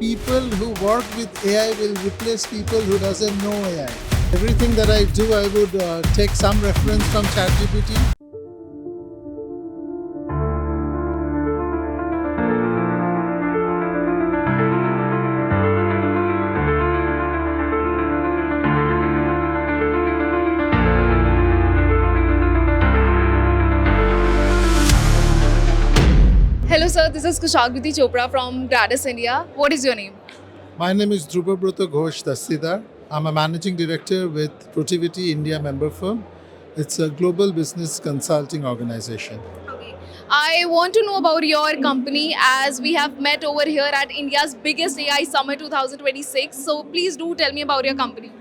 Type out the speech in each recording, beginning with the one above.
people who work with AI will replace people who doesn't know AI. Everything that I do, I would take some reference from ChatGPT. Hello, sir. This is Kushagriti Chopra from Gradus India. What is your name? My name is Dhrubabrata Ghosh Dastidar. I'm a managing director with Protiviti India member firm. It's a global business consulting organization. Okay. I want to know about your company as we have met over here at India's biggest AI Summit 2026. So please do tell me about your company.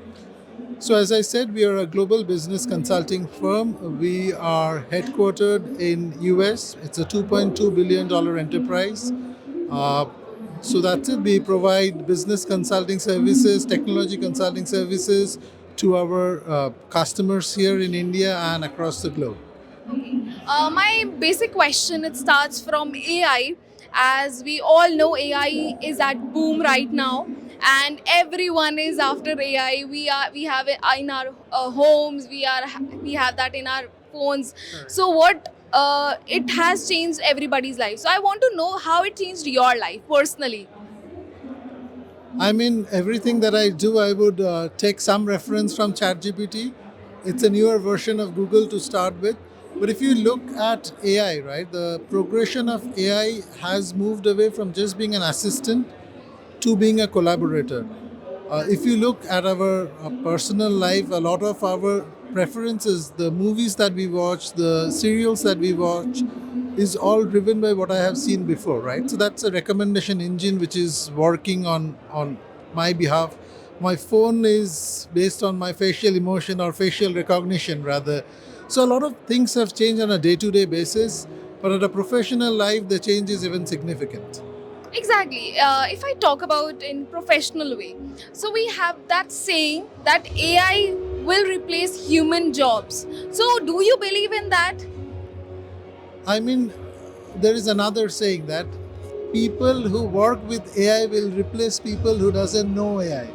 So, as I said, we are a global business consulting firm. We are headquartered in US. It's a $2.2 billion enterprise. Uh, so that's it. We provide business consulting services, technology consulting services to our customers here in India and across the globe. My basic question it starts from AI. As we all know, AI is at boom right now, and everyone is after AI. We have it in our homes. We have that in our phones. So what it has changed everybody's life. So I want to know how it changed your life personally. I mean, everything that I do, I would take some reference from ChatGPT. It's a newer version of Google to start with. But if you look at AI, right, the progression of AI has moved away from just being an assistant to being a collaborator. If you look at our personal life, a lot of our preferences, the movies that we watch, the serials that we watch, is all driven by what I have seen before, right? So that's a recommendation engine which is working on my behalf. My phone is based on my facial emotion or facial recognition, rather. So a lot of things have changed on a day-to-day basis, but at a professional life, the change is even significant. Exactly. If I talk about in professional way, so we have that saying that AI will replace human jobs. So do you believe in that? I mean, there is another saying that people who work with AI will replace people who doesn't know AI.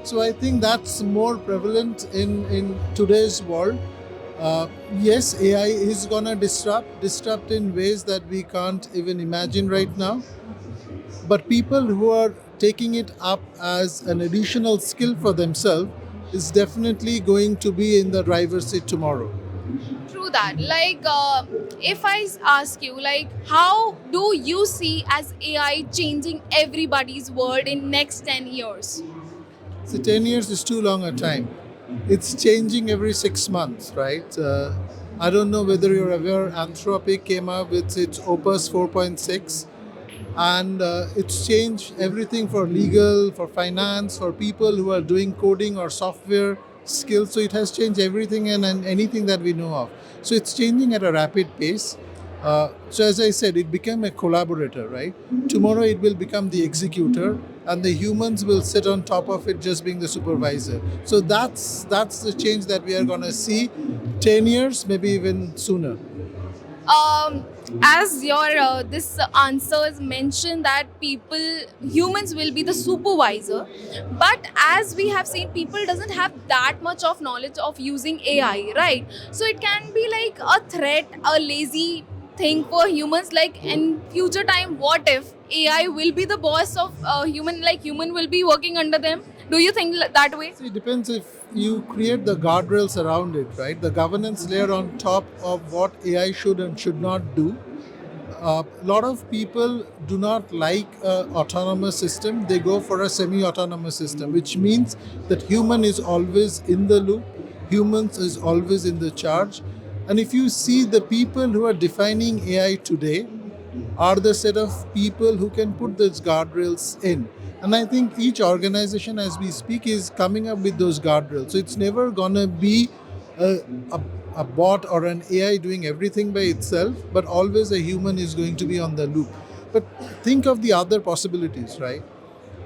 So I think that's more prevalent in today's world. Yes, AI is gonna disrupt in ways that we can't even imagine right now. But people who are taking it up as an additional skill for themselves is definitely going to be in the driver's seat tomorrow. True that. If I ask you, how do you see as AI changing everybody's world in next 10 years? So 10 years is too long a time. It's changing every 6 months, right? I don't know whether you're aware, Anthropic came up with its Opus 4.6, and it's changed everything for legal, for finance, for people who are doing coding or software skills. So it has changed everything and anything that we know of. So it's changing at a rapid pace. So as I said, it became a collaborator, right? Tomorrow it will become the executor, and the humans will sit on top of it, just being the supervisor. So that's the change that we are gonna see. 10 years, maybe even sooner. um, as your this answers mention that humans will be the supervisor, but as we have seen, people doesn't have that much of knowledge of using AI, right? So it can be like a threat, a lazy thing for humans. Like in future time, what if AI will be the boss of human, like human will be working under them? Do you think that way? See, it depends if you create the guardrails around it, right? The governance layer on top of what AI should and should not do. A lot of people do not like an autonomous system. They go for a semi-autonomous system, which means that human is always in the loop, humans is always in the charge. And if you see the people who are defining AI today, are the set of people who can put those guardrails in. And I think each organization, as we speak, is coming up with those guardrails. So it's never gonna be a, a, a bot or an AI doing everything by itself, but always a human is going to be on the loop. But think of the other possibilities, right?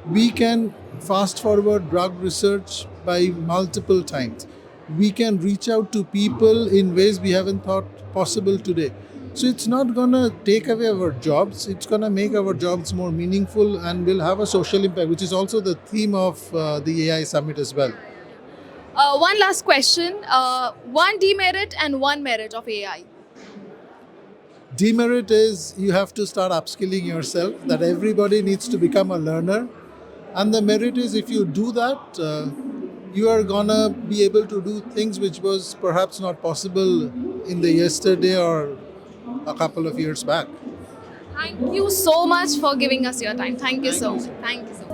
We can fast forward drug research by multiple times. We can reach out to people in ways we haven't thought possible today. So it's not gonna take away our jobs. It's gonna make our jobs more meaningful and will have a social impact, which is also the theme of the AI summit as well. One last question. One demerit and one merit of AI. Demerit is you have to start upskilling yourself, that everybody needs to become a learner. And the merit is if you do that, you are gonna be able to do things which was perhaps not possible in the yesterday or a couple of years back. Thank you so much for giving us your time. Thank you Thank so you much. so much. Thank you so much.